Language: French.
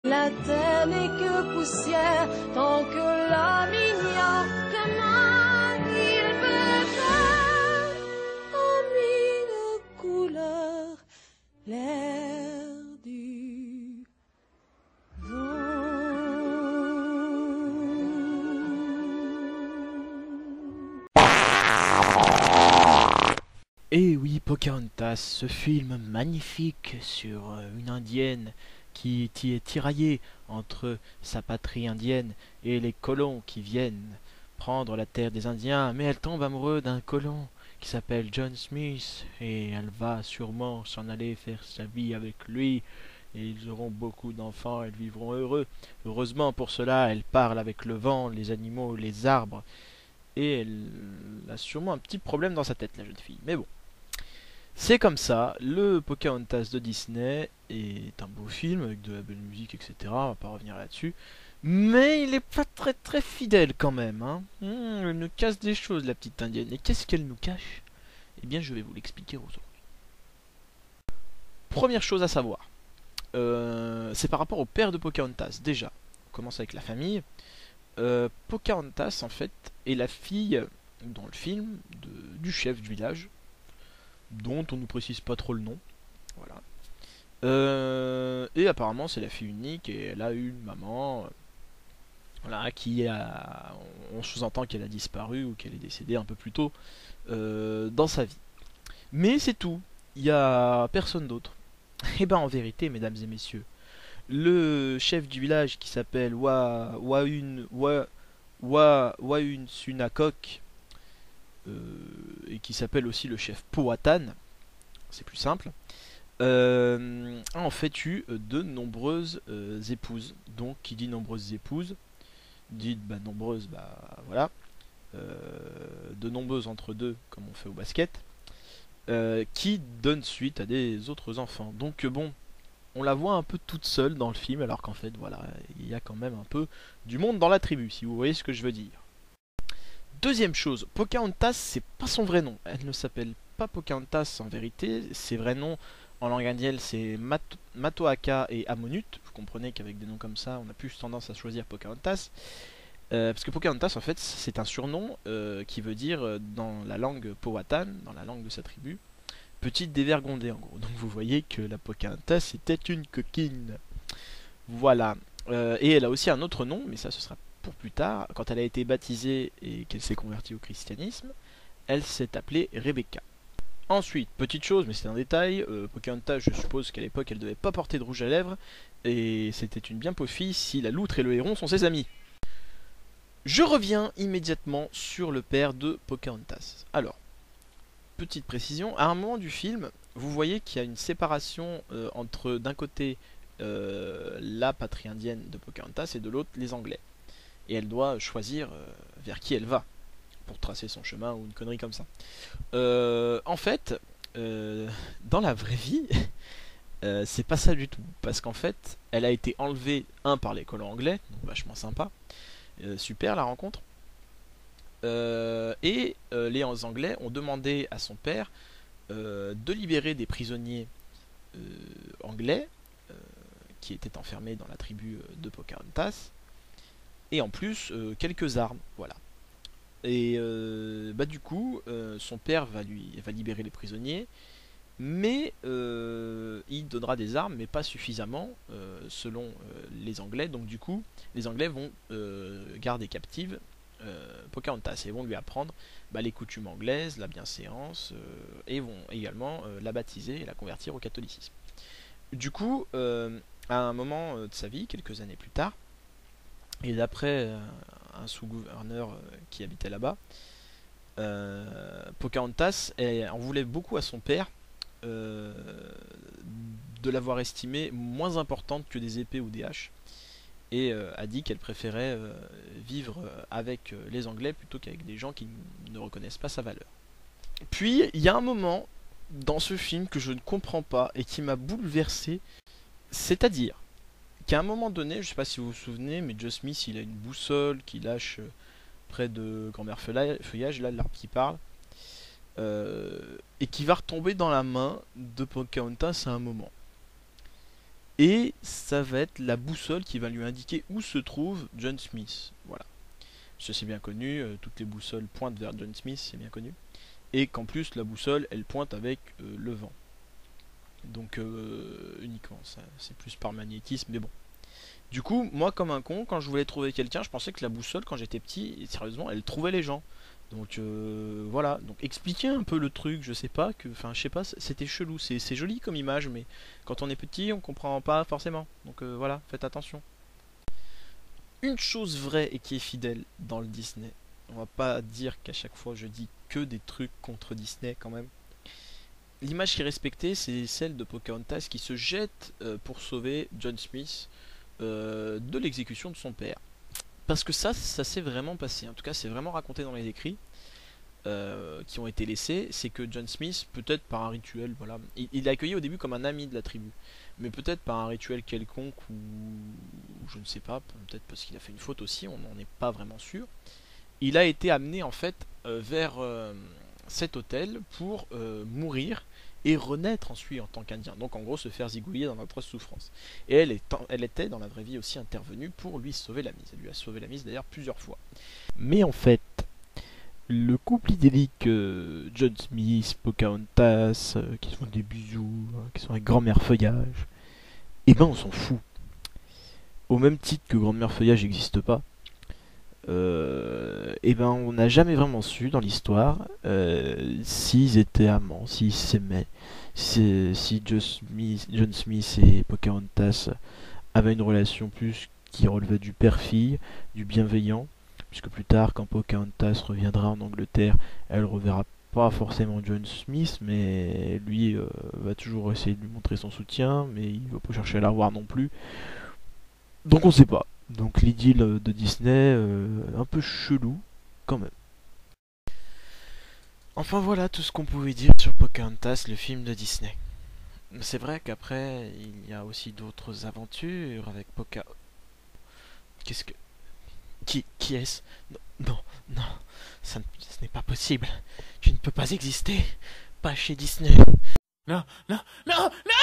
La terre n'est que poussière tant que l'homme ignore comment il peut faire en mille couleurs l'air du Et oui, Pocahontas, ce film magnifique sur une indienne qui est tiraillée entre sa patrie indienne et les colons qui viennent prendre la terre des Indiens, mais elle tombe amoureuse d'un colon qui s'appelle John Smith et elle va sûrement s'en aller faire sa vie avec lui et ils auront beaucoup d'enfants, ils vivront heureux. Heureusement pour cela, elle parle avec le vent, les animaux, les arbres et elle a sûrement un petit problème dans sa tête, la jeune fille. Mais bon. C'est comme ça, le Pocahontas de Disney est un beau film avec de la belle musique, etc. On va pas revenir là-dessus. Mais il est pas très très fidèle quand même. Hein. Elle nous casse des choses, la petite indienne. Et qu'est-ce qu'elle nous cache? Eh bien, je vais vous l'expliquer aujourd'hui. Première chose à savoir, c'est par rapport au père de Pocahontas. Déjà, on commence avec la famille. Pocahontas, en fait, est la fille, dans le film, du chef du village dont on ne précise pas trop le nom. Voilà. Et apparemment c'est la fille unique et elle a eu une maman voilà, qui a... On sous-entend qu'elle a disparu ou qu'elle est décédée un peu plus tôt dans sa vie. Mais c'est tout. Il n'y a personne d'autre. Et ben en vérité, mesdames et messieurs, le chef du village qui s'appelle Waun Sunakok et qui s'appelle aussi le chef Powhatan, c'est plus simple, a en fait eu de nombreuses épouses. Donc, qui dit nombreuses épouses, dit nombreuses, voilà, de nombreuses entre deux, comme on fait au basket, qui donnent suite à des autres enfants. Donc, bon, on la voit un peu toute seule dans le film, alors qu'en fait, voilà, il y a quand même un peu du monde dans la tribu, si vous voyez ce que je veux dire. Deuxième chose, Pocahontas, c'est pas son vrai nom. Elle ne s'appelle pas Pocahontas en vérité. Ses vrais noms en langue indienne, c'est Matoaka et Amonut. Vous comprenez qu'avec des noms comme ça, on a plus tendance à choisir Pocahontas. Parce que Pocahontas, en fait, c'est un surnom qui veut dire, dans la langue Powhatan, dans la langue de sa tribu, petite dévergondée en gros. Donc vous voyez que la Pocahontas était une coquine. Voilà. Et elle a aussi un autre nom, mais ça ce sera pour plus tard. Quand elle a été baptisée et qu'elle s'est convertie au christianisme, elle s'est appelée Rebecca. Ensuite, petite chose, mais c'est un détail, Pocahontas, je suppose qu'à l'époque elle devait pas porter de rouge à lèvres, et c'était une bien pauvre fille si la loutre et le héron sont ses amis. Je reviens immédiatement sur le père de Pocahontas. Alors, petite précision, à un moment du film, vous voyez qu'il y a une séparation entre d'un côté la patrie indienne de Pocahontas et de l'autre les Anglais. Et elle doit choisir vers qui elle va pour tracer son chemin ou une connerie comme ça. En fait, dans la vraie vie, c'est pas ça du tout. Parce qu'en fait, elle a été enlevée, par les colons anglais, donc vachement sympa. Super la rencontre. Les Anglais ont demandé à son père de libérer des prisonniers anglais qui étaient enfermés dans la tribu de Pocahontas. Et en plus, quelques armes. Voilà. Et du coup, son père va libérer les prisonniers, mais il donnera des armes, mais pas suffisamment, selon les Anglais. Donc du coup, les Anglais vont garder captive Pocahontas et vont lui apprendre les coutumes anglaises, la bienséance, et vont également la baptiser et la convertir au catholicisme. Du coup, à un moment de sa vie, quelques années plus tard, et d'après un sous-gouverneur qui habitait là-bas, Pocahontas en voulait beaucoup à son père de l'avoir estimée moins importante que des épées ou des haches, et a dit qu'elle préférait vivre avec les Anglais plutôt qu'avec des gens qui ne reconnaissent pas sa valeur. Puis il y a un moment dans ce film que je ne comprends pas et qui m'a bouleversé, c'est-à-dire qu'à un moment donné, je sais pas si vous vous souvenez, mais Joe Smith il a une boussole qui lâche près de Grand-Mère Feuillage, là l'arbre qui parle, et qui va retomber dans la main de Pocahontas à un moment. Et ça va être la boussole qui va lui indiquer où se trouve John Smith. Voilà. Ça c'est bien connu, toutes les boussoles pointent vers John Smith, c'est bien connu. Et qu'en plus la boussole elle pointe avec le vent. Donc uniquement, c'est plus par magnétisme, mais bon. Du coup, moi comme un con, quand je voulais trouver quelqu'un, je pensais que la boussole quand j'étais petit, sérieusement, elle trouvait les gens. Donc voilà, donc expliquer un peu le truc, je sais pas, enfin je sais pas, c'était chelou, c'est joli comme image, mais quand on est petit, on comprend pas forcément. Donc voilà, faites attention. Une chose vraie et qui est fidèle dans le Disney, on va pas dire qu'à chaque fois je dis que des trucs contre Disney quand même. L'image qui est respectée, c'est celle de Pocahontas qui se jette pour sauver John Smith de l'exécution de son père. Parce que ça s'est vraiment passé, en tout cas c'est vraiment raconté dans les écrits qui ont été laissés, c'est que John Smith, peut-être par un rituel, voilà, il est accueilli au début comme un ami de la tribu, mais peut-être par un rituel quelconque ou je ne sais pas, peut-être parce qu'il a fait une faute aussi, on n'en est pas vraiment sûr, il a été amené en fait vers cet hôtel pour mourir et renaître ensuite en tant qu'Indien. Donc en gros se faire zigouiller dans notre souffrance. Et elle était dans la vraie vie aussi intervenue pour lui sauver la mise. Elle lui a sauvé la mise d'ailleurs plusieurs fois. Mais en fait, le couple idyllique John Smith, Pocahontas, qui font des bisous, qui sont avec grand-mère Feuillage, eh ben on s'en fout. Au même titre que grand-mère Feuillage n'existe pas, et ben on n'a jamais vraiment su dans l'histoire s'ils étaient amants, s'ils s'aimaient, si John Smith et Pocahontas avaient une relation plus qui relevait du père-fille, du bienveillant, puisque plus tard quand Pocahontas reviendra en Angleterre, elle reverra pas forcément John Smith, mais lui va toujours essayer de lui montrer son soutien, mais il va pas chercher à la revoir non plus. Donc on sait pas. Donc l'idylle de Disney, un peu chelou quand même. Enfin voilà tout ce qu'on pouvait dire sur Pocahontas, le film de Disney. C'est vrai qu'après, il y a aussi d'autres aventures avec Pocahontas. Qu'est-ce que... Qui est-ce? Non, non, non, ce n'est pas possible. Tu ne peux pas exister. Pas chez Disney. Non, non, non, non.